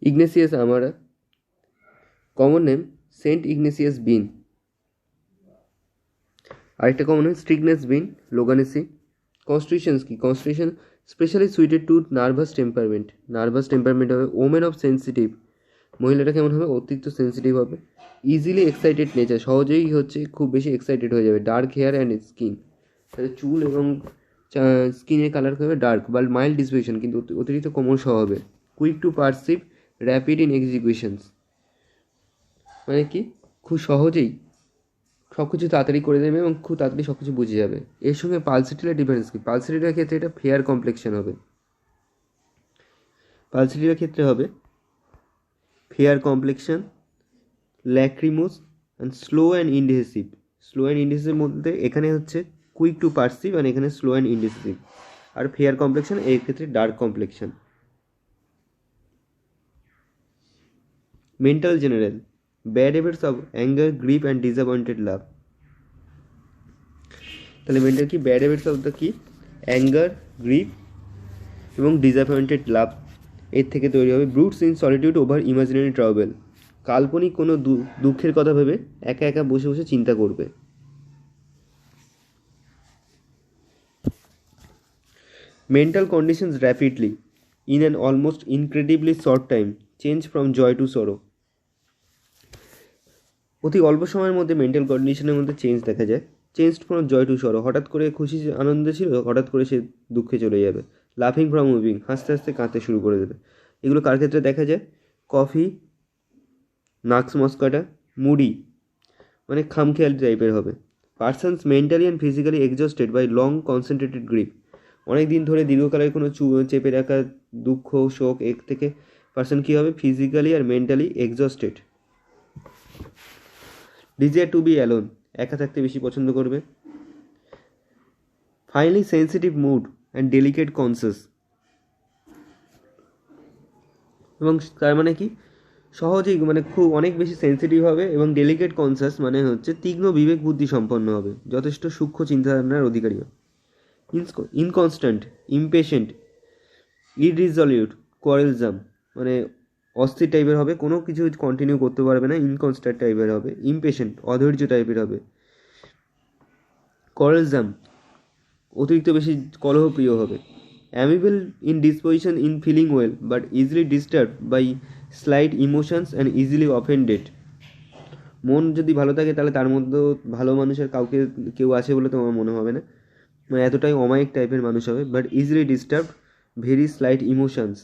Ignatius Amara, common name Saint Ignatius bean. আরেকটা common হয় Strychnos bean Loganiaceae. Constitutions কি? Constitution specially suited to nervous temperament হবে। Women of sensitive, মহিলাটা কেমন হবে? অতিরিক্ত সেন্সিটিভ হবে। ইজিলি এক্সাইটেড নেচার, সহজেই হচ্ছে খুব বেশি এক্সাইটেড হয়ে যাবে। ডার্ক হেয়ার অ্যান্ড স্কিন, তাহলে চুল এবং স্কিনের কালার হবে ডার্ক। বা মাইল্ড ডিসপোজিশন, কিন্তু অতিরিক্ত কোমল হবে। Quick to perceive, rapid in executions, মানে কি খুব সহজেই সব কিছু তাড়াতাড়ি করে দেবে এবং খুব তাড়াতাড়ি সব কিছু বুঝে যাবে। এর সঙ্গে পালসিটির ডিফারেন্স কি? পালসিটির ক্ষেত্রে এটা ফেয়ার কমপ্লেকশন হবে। পালসিটির ক্ষেত্রে হবে fair complexion, lachrymose and slow and indecisive. Slow and indecisive মধ্যে এখানে হচ্ছে কুইক টু পারসিভ আর এখানে স্লো অ্যান্ড ইনডেসিভ। আর ফেয়ার কমপ্লেকশন এর ক্ষেত্রে dark complexion. Mental general, bad habits of anger, grief and disappointed love. তাহলে মেন্টাল কি? ব্যাড হ্যাবিটস অফ দ্য কি? অ্যাঙ্গার, গ্রিপ এবং ডিসঅ্যাপয়েন্টেড লাভ এর থেকে তৈরি হবে। Broods in solitude over imaginary travel, কাল্পনিক কোনো দুঃখের কথা ভেবে একা একা বসে বসে চিন্তা করবে। Mental conditions rapidly in an almost incredibly short time change from joy to sorrow. অতি অল্প সময়ের মধ্যে মেন্টাল কন্ডিশনের মধ্যে চেঞ্জ দেখা যায়। চেঞ্জ ফ্রম জয় টু সরো, হঠাৎ করে খুশি আনন্দে ছিল, হঠাৎ করে সে দুঃখে চলে যাবে। লাফিং ফ্রম মুভিং, হাসতে হাসতে কাঁদতে শুরু করে দেবে। এগুলো কার ক্ষেত্রে দেখা যায়? কফি, নাক্স মস্কাটা, মুডি, মানে খামখেয়ালি টাইপের হবে। Persons mentally and physically exhausted by long concentrated grief, অনেক দিন ধরে দীর্ঘকালের কোনো চেপে রাখা দুঃখ, শোক, এর থেকে পার্সন কী হবে? ফিজিক্যালি আর mentally exhausted. Desire to be alone, একা থাকতে বেশি পছন্দ করবে। Finally sensitive mood and delicate conscious, এবং তার মানে কি সহজেই মানে খুব অনেক বেশি সেন্সিটিভ হবে এবং ডেলিকেট কনসাস মানে হচ্ছে তীক্ষ্ণ বিবেক বুদ্ধি সম্পন্ন হবে, যথেষ্ট সূক্ষ্ম চিন্তাধারণার অধিকারী হবে। ইনকনস্ট্যান্ট, ইমপেশেন্ট, ইররিজলিউট, কোয়ারেলজাম, মানে অস্থির টাইপের হবে, কোনো কিছু কন্টিনিউ করতে পারবে না। ইনকনস্ট্যান্ট টাইপের হবে। ইমপেশেন্ট, অধৈর্য টাইপের হবে। কোয়ারেলজাম, অতিরিক্ত বেশি কলহপ্রিয় হবে। Amiable in disposition in feeling well but easily disturb by slight emotions and easily offended. মন যদি ভালো থাকে তাহলে তার মধ্যেও ভালো মানুষের কেউ আছে বলে তোমার মনে হবে না, মানে এতটাই অমায়িক টাইপের মানুষ হবে। But easily disturb, very slight emotions,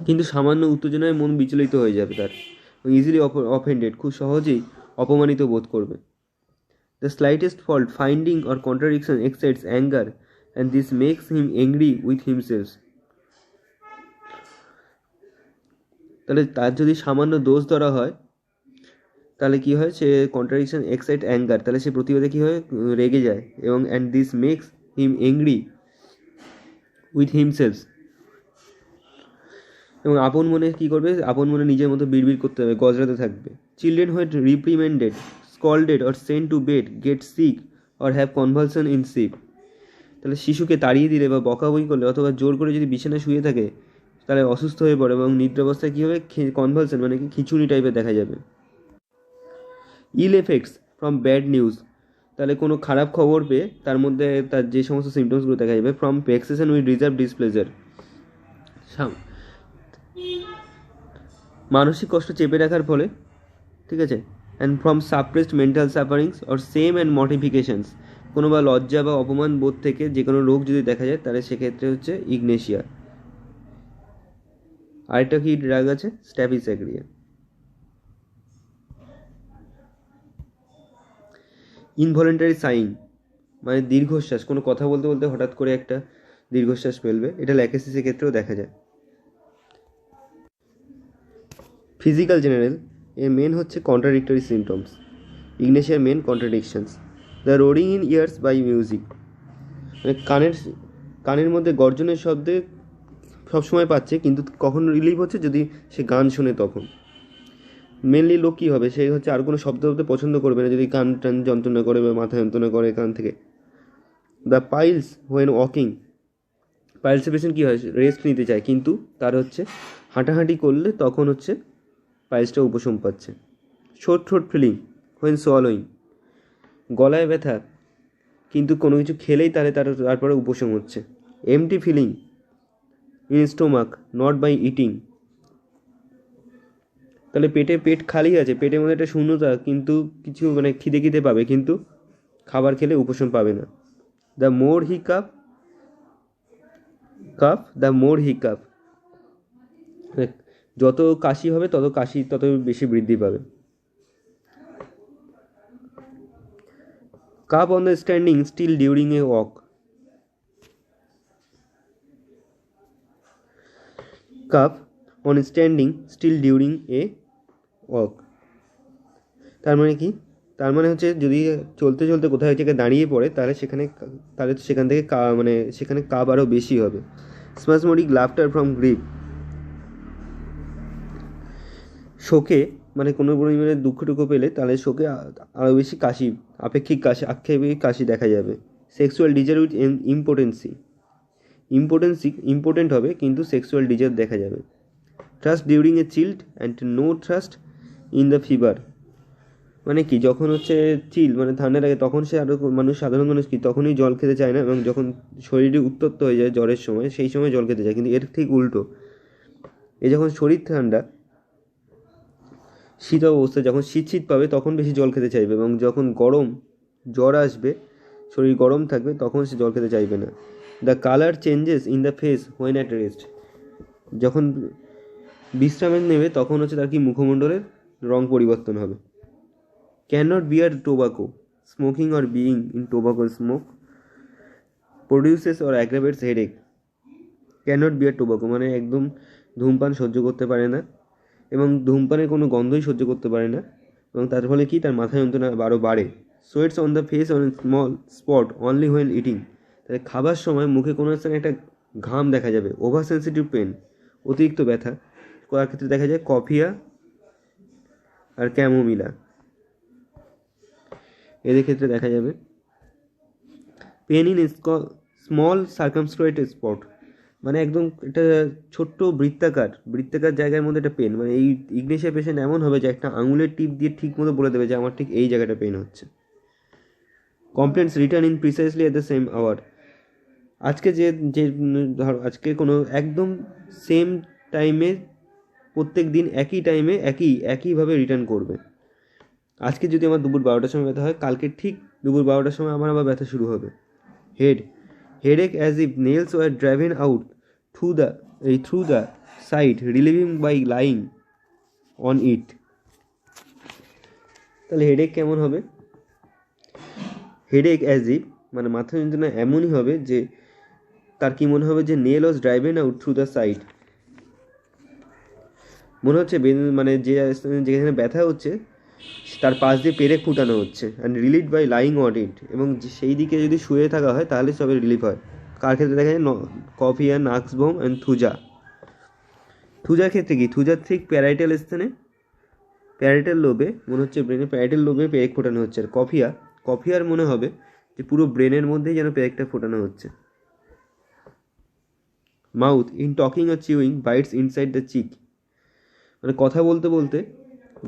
কিন্তু সামান্য উত্তেজনায় মন বিচলিত হয়ে যাবে তার। ইজিলি অফেন্ডেড, খুব সহজেই অপমানিত বোধ করবে। The slightest fault finding or contradiction excites anger and this makes him angry with himself. তাহলে তার যদি সামান্য দোষ ধরা হয় তাহলে কি হয়? সে কন্ট্রাডিকশন এক্সাইট অ্যাঙ্গার, তাহলে সে প্রতিবাদে কি হয়? রেগে যায়। এবং and this makes him angry with himself, এবং আপন মনে কী করবে? আপন মনে নিজের মতো বিড়বিড় করতে হবে, গজরাতে থাকবে। Children when reprimanded, scolded or sent to bed get sick or have convulsion in sleep. তাহলে শিশুকে তাড়িয়ে দিলে বা বকাবকি করলে অথবা জোর করে যদি বিছানায় শুয়ে থাকে তাহলে অসুস্থ হয়ে পড়ে এবং নিদ্রাবস্থায় কী হবে? কনভালশন, মানে কি খিঁচুনি টাইপের দেখা যাবে। ইল এফেক্টস ফ্রম ব্যাড নিউজ, তাহলে কোনো খারাপ খবর পেয়ে তার মধ্যে তার যে সমস্ত সিমটমসগুলো দেখা যাবে। ফ্রম ভেক্সেশন উইথ রিজার্ভ ডিসপ্লেজার, মানসিক কষ্ট চেপে রাখার ফলে, ঠিক আছে। And from suppressed mental sufferings or same and modifications, কোনো বা লজ্জা বা অপমান বোধ থেকে যে কোনো রোগ যদি দেখা যায় তাহলে সেক্ষেত্রে হচ্ছে ইগনেশিয়া। আরেকটা কি ড্রাগ আছে? স্ট্যাফিস্যাগ্রিয়া। ইনভলেন্টারি সাইন, মানে দীর্ঘশ্বাস, কোনো কথা বলতে বলতে হঠাৎ করে একটা দীর্ঘশ্বাস ফেলবে, এটা ল্যাকেসিসের ক্ষেত্রেও দেখা যায়। ফিজিক্যাল জেনারেল, এর মেন হচ্ছে কন্ট্রাডিক্টরি সিমটমস। ইগনেশিয়ার main contradictions, the roaring in ears by music, মানে কানের মধ্যে গর্জনের শব্দে সবসময় পাচ্ছে, কিন্তু কখন রিলিভ হচ্ছে? যদি সে গান শোনে তখন। মেনলি লোক কী হবে? সে হচ্ছে আর কোনো শব্দ হতে পছন্দ করবে না যদি কান টান যন্ত্রণা করে বা মাথা যন্ত্রণা করে কান থেকে। দ্য পাইলস হোয়েন ওয়াকিং, পাইলসের পেশেন্ট কী হয়, রেস্ট নিতে চায়, কিন্তু তার হচ্ছে হাঁটাহাঁটি করলে তখন হচ্ছে পাইলসটা উপশম পাচ্ছে। Short throat feeling when swallowing, গলায় ব্যথা কিন্তু কোনো কিছু খেলেই তারপরে উপশম হচ্ছে। Empty feeling in stomach not by eating, তাহলে পেট খালি আছে, পেটের মধ্যে একটা শূন্যতা, কিন্তু কিছু মানে খিদে পাবে, কিন্তু খাবার খেলে উপশম পাবে না। দ্য মোর হি কাপ, যত কাশি হবে তত বেশি বৃদ্ধি পাবে। Cup on the standing still during a walk, cup on standing still during a walk, তার মানে কি, তার মানে হচ্ছে যদি চলতে চলতে কোথাও এক জায়গায় দাঁড়িয়ে পড়ে তাহলে সেখান থেকে সেখানে কাপ আরও বেশি হবে। স্পাজমোডিক লাফটার ফ্রম গ্রিপ, শোকে মানে কোনো পরিমাণে দুঃখ পেলে তাহলে শোকে আরও বেশি আক্ষেপিক কাশি দেখা যাবে। সেক্সুয়াল ডিজার উইথ ইম্পোর্টেন্ট হবে, কিন্তু সেক্সুয়াল ডিজার দেখা যাবে। Thirst during a chill and no thirst in the fever, মানে কি, যখন হচ্ছে চিল মানে ঠান্ডা লাগে তখন সাধারণ মানুষ কি তখনই জল খেতে চায় না, এবং যখন শরীরে উত্তপ্ত হয়ে যায় জ্বরের সময় সেই সময় জল খেতে চায়, কিন্তু এর ঠিক উল্টো, যখন শরীর ঠান্ডা শীত অবস্থায় যখন শীত পাবে তখন বেশি জল খেতে চাইবে, এবং যখন জ্বর আসবে, শরীর গরম থাকবে, তখন সে জল খেতে চাইবে না। The colour changes in the face when at rest, যখন বিশ্রামে নেবে তখন হচ্ছে তার কি মুখমণ্ডলের রং পরিবর্তন হবে। cannot bear tobacco, smoking or being in tobacco smoke produces or aggravates headache, cannot bear tobacco মানে একদম ধূমপান সহ্য করতে পারে না, এবং ধূমপানের কোনো গন্ধই সহ্য করতে পারে না, এবং তার ফলে কি তার মাথা যন্ত্রণা আরও বাড়ে। Sweats on the face on small spot only when eating, তাহলে খাবার সময় মুখে কোনো স্থানে একটা ঘাম দেখা যাবে। ওভার সেন্সিটিভ পেন, অতিরিক্ত ব্যথা করার ক্ষেত্রে দেখা যায় কফিয়া আর ক্যামোমিলা, এদের ক্ষেত্রে দেখা যাবে। পেন ইন স্মল সার্কামস্ক্রাইবড স্পট, মানে একদম একটা ছোট্ট বৃত্তাকার জায়গার মধ্যে একটা পেন, মানে এই ইগনেশিয়া পেশেন্ট এমন হবে যে একটা আঙুলের টিপ দিয়ে ঠিক মতো বলে দেবে যে আমার ঠিক এই জায়গাটা পেন হচ্ছে। Complaints return in precisely at the same hour, আজকে কোনো একদম সেম টাইমে প্রত্যেক দিন একই টাইমে একইভাবে রিটার্ন করবে। আজকে যদি আমার দুপুর 12টার সময় ব্যথা হয়, কালকে ঠিক দুপুর 12টার সময় আমার আবার ব্যথা শুরু হবে। headache as if nails were driven out through the side, relieving by lying on it, তাহলে হেডেক কেমন হবে? হেডেক অ্যাজ ইফ মানে মাথা যন্ত্রণা এমনই হবে যে তার কি মনে হবে যে nail was driven out through the side, মনে হচ্ছে মানে যেখানে ব্যথা হচ্ছে তার পাশ দিয়ে পেরেক ফুটানো হচ্ছে। And relieve by lying on it, এবং সেই দিকে যদি শুয়ে থাকা হয় তাহলে সবে রিলিফ হয়। কার ক্ষেত্রে দেখা যায়? কফিয়া, নাক্সবোম অ্যান্ড থুজার ক্ষেত্রে কি, থুজার ঠিক প্যারাইটাল স্থানে, প্যারাইটাল লোবে মনে হচ্ছে ব্রেনের প্যারাইটাল লোবে পেরেক ফোটানো হচ্ছে। আর কফিয়ার মনে হবে যে পুরো ব্রেনের মধ্যেই যেন পেরেকটা ফোটানো হচ্ছে। মাউথ ইন টকিং আর chewing bites inside the cheek, মানে কথা বলতে বলতে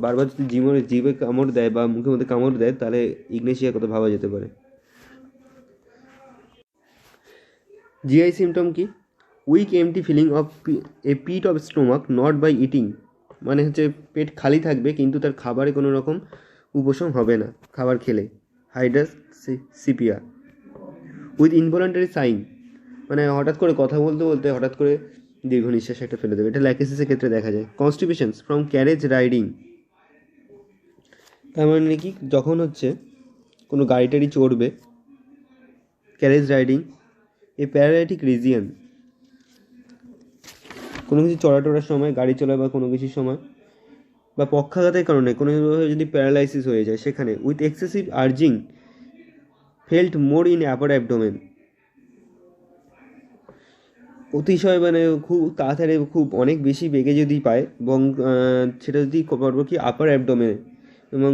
বারবার যদি জিভে কামড় দেয় বা মুখের মধ্যে কামড় দেয় তাহলে ইগনেশিয়া কথা ভাবা যেতে পারে। জিআই সিমটম কি? Weak empty feeling of a pit of stomach not by eating, মানে হচ্ছে পেট খালি থাকবে কিন্তু তার খাবারে কোনো রকম উপশম হবে না খাবার খেলে। Hydrous sepia with involuntary sign, মানে হঠাৎ করে কথা বলতে বলতে হঠাৎ করে দীর্ঘ নিঃশ্বাস একটা ফেলে দেবে, এটা ল্যাকেসিসের ক্ষেত্রে দেখা যায়। কনস্টিপেশনস ফ্রম ক্যারেজ রাইডিং, তার মানে কি, যখন হচ্ছে কোনো গাড়ি টাড়ি চড়বে, ক্যারেজ রাইডিং এ প্যারালাইটিক রিজিয়ন, কোনো কিছু চড়াটোড়ার সময়, গাড়ি চলা বা কোনো কিছুর সময়, বা পক্ষাঘাতের কারণে কোনোভাবে যদি প্যারালাইসিস হয়ে যায় সেখানে। With excessive urging felt more in upper abdomen, অতিশয় মানে খুব তাড়াতাড়ি খুব অনেক বেশি বেগে যদি পায়, এবং সেটা যদি করবো কি আপার অ্যাবডোমেনে, এবং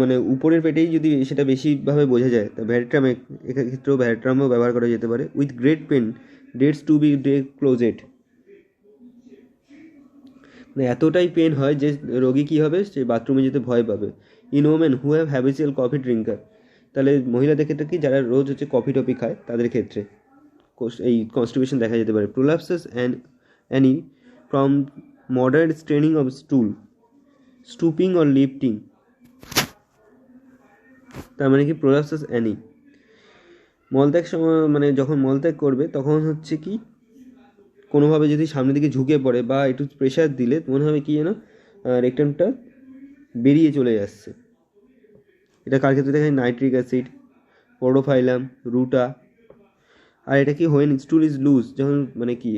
মানে উপরের পেটেই যদি সেটা বেশিভাবে বোঝা যায়, তা ভ্যারিট্রামে এক্ষেত্রেও ভ্যারিট্রামও ব্যবহার করা যেতে পারে। With great pain dates to be closed, মানে এতটাই পেন হয় যে রোগী কী হবে, সে বাথরুমে যেতে ভয় পাবে। In women who have habitual coffee drinker, তাহলে মহিলাদের ক্ষেত্রে কি, যারা রোজ হচ্ছে কফি টফি খায় তাদের ক্ষেত্রে এই কনস্টিপেশন দেখা যেতে পারে। Prolapsus ani from moderate straining of stool, stooping or lifting, তার মানে কি প্রোলাপসাস অ্যানি, মলত্যাগ সময় মানে যখন মলত্যাগ করবে তখন হচ্ছে কি কোনোভাবে যদি সামনের দিকে ঝুঁকে পড়ে বা একটু প্রেশার দিলে মনে হবে কি যেন রেকটামটা বেরিয়ে চলে যাচ্ছে। এটা কার ক্ষেত্রে দেখা যায়, নাইট্রিক অ্যাসিড, পোরোফাইলাম, রুটা। আর এটা কি হোয়েন স্টুল ইজ লুজ, যখন মানে কি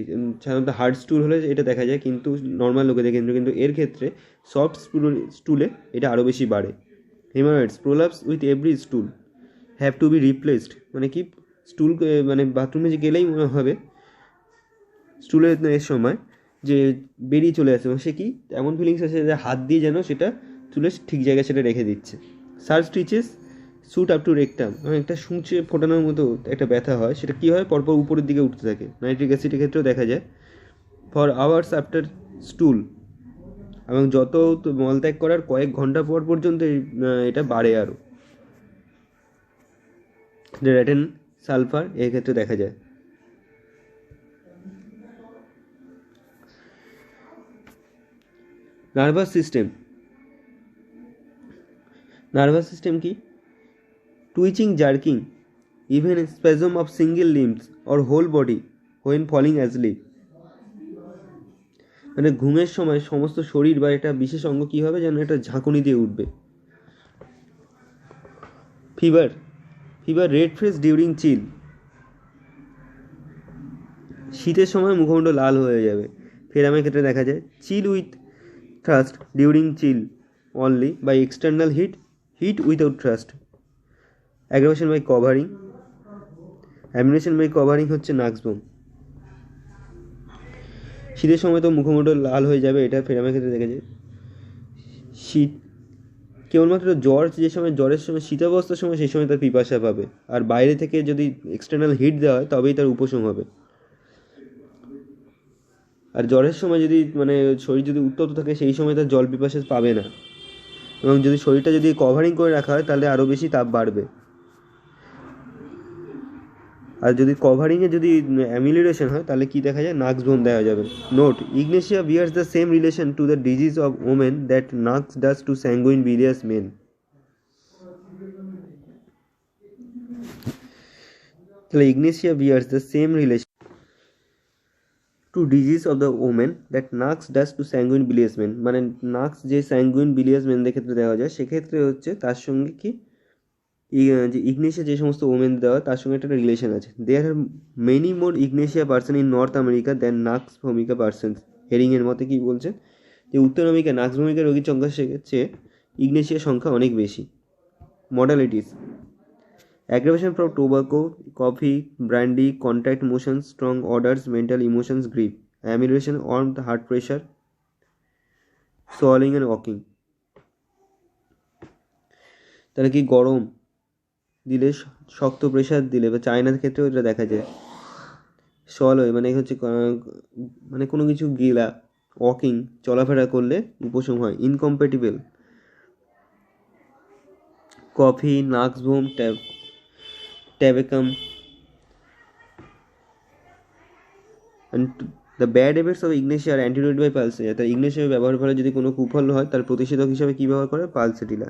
সাধারণত হার্ড স্টুল হলে এটা দেখা যায়, কিন্তু নর্মাল লোকেদের ক্ষেত্রে, কিন্তু এর ক্ষেত্রে সফট স্টুলে এটা আরও বেশি বাড়ে। হেমারয়েডস prolapse with every স্টুল, have to be replaced, মানে কি স্টুল মানে বাথরুমে যে গেলেই মনে হবে স্টুলের এর সময় যে বেরিয়ে চলে আসে, এবং সে কি এমন ফিলিংস আছে যে হাত দিয়ে যেন সেটা চুলের ঠিক জায়গায় সেটা রেখে দিচ্ছে। Search stitches shoot up to rectum, মানে একটা সূঁচে ফোটানোর মতো একটা ব্যথা হয়, সেটা কী হয় পরপর উপরের দিকে উঠতে থাকে। নাইট্রিক অ্যাসিডের ক্ষেত্রেও দেখা যায়। ফর আওয়ার্স আফটার স্টুল, এবং যত মলত্যাগ করার কয়েক ঘন্টা পর পর্যন্ত এটা বাড়ে আরও। রেটেন সালফার এর ক্ষেত্রে দেখা যায়। নার্ভাস সিস্টেম, নার্ভাস সিস্টেম কি, twitching, jerking, even spasm of single limbs or whole body when falling asleep, মানে ঘুমের সময় সমস্ত শরীর বা একটা বিশেষ অঙ্গ কী হবে যেন একটা ঝাঁকুনি দিয়ে উঠবে। Fever, fever red face during chill, শীতের সময় মুখমণ্ডল লাল হয়ে যাবে। ফেরামের ক্ষেত্রে দেখা যায় chill with thirst during chill only by external heat, heat without thirst. Aggravation by covering, amelioration by covering হচ্ছে নাক্সবোম। শীতের সময় তো মুখমণ্ডল লাল হয়ে যাবে, এটা ফেরামের ক্ষেত্রে দেখা যায়। শীত কেবলমাত্র জ্বর, যে সময় জ্বরের সময় শীতাবস্থার সময় সেই সময় তার পিপাসা পাবে, আর বাইরে থেকে যদি এক্সটার্নাল হিট দেওয়া হয় তবেই তার উপশম হবে। আর জ্বরের সময় যদি মানে শরীর যদি উত্তপ্ত থাকে সেই সময় তার জল পিপাসা পাবে না, এবং যদি শরীরটা যদি কভারিং করে রাখা হয় তাহলে আরও বেশি তাপ বাড়বে। আর যদি কভারিংয়ে যদি অ্যামিলিরেশন হয় তাহলে কি দেখা যায়, নাক্সবোম দেখা যাবে। Note, Ignatia bears the same relation to the disease of women that Nux does to sanguine bilious men. তাহলে Ignatia bears the same relation to disease of the women that Nux does to sanguine bilious men, মানে নাক্স যে sanguine বিলিয়াস মেনদের ক্ষেত্রে দেওয়া যায় সেক্ষেত্রে হচ্ছে তার সঙ্গে কি যে ইগনেশিয়া যে সমস্ত ওমেন দেওয়া তার সঙ্গে একটা রিলেশন আছে। There are many more Ignatia person in North America than Nux ভূমিকা পার্সনস। হেরিংয়ের মতে কি বলছেন যে উত্তর আমেরিকা নাক্স ভূমিকা রোগীর সংখ্যা চেয়ে ইগনেশিয়ার সংখ্যা অনেক বেশি। Modalities, aggravation from tobacco, coffee, brandy, contact motions, strong odors, mental emotions, grief, amelioration on the heart pressure, swallowing and walking। তাহলে কি গরম দিলে, শক্ত প্রেশার দিলে, বা চায়নার ক্ষেত্রেও এটা দেখা যায়। সলয় মানে হচ্ছে মানে কোনো কিছু গিলা, ওয়াকিং চলাফেরা করলে উপশম হয়। ইনকম্প্যাটিবল, কফি, নাক্সভোম, ট্যাবেকাম। And the bad effects of Ignatia are antidote by Pulsatilla. তার ইগনেশিয়া ব্যবহারের ফলে যদি কোনো কুফল হয় তার প্রতিষেধক হিসাবে কী ব্যবহার করে, পালসেটিলা।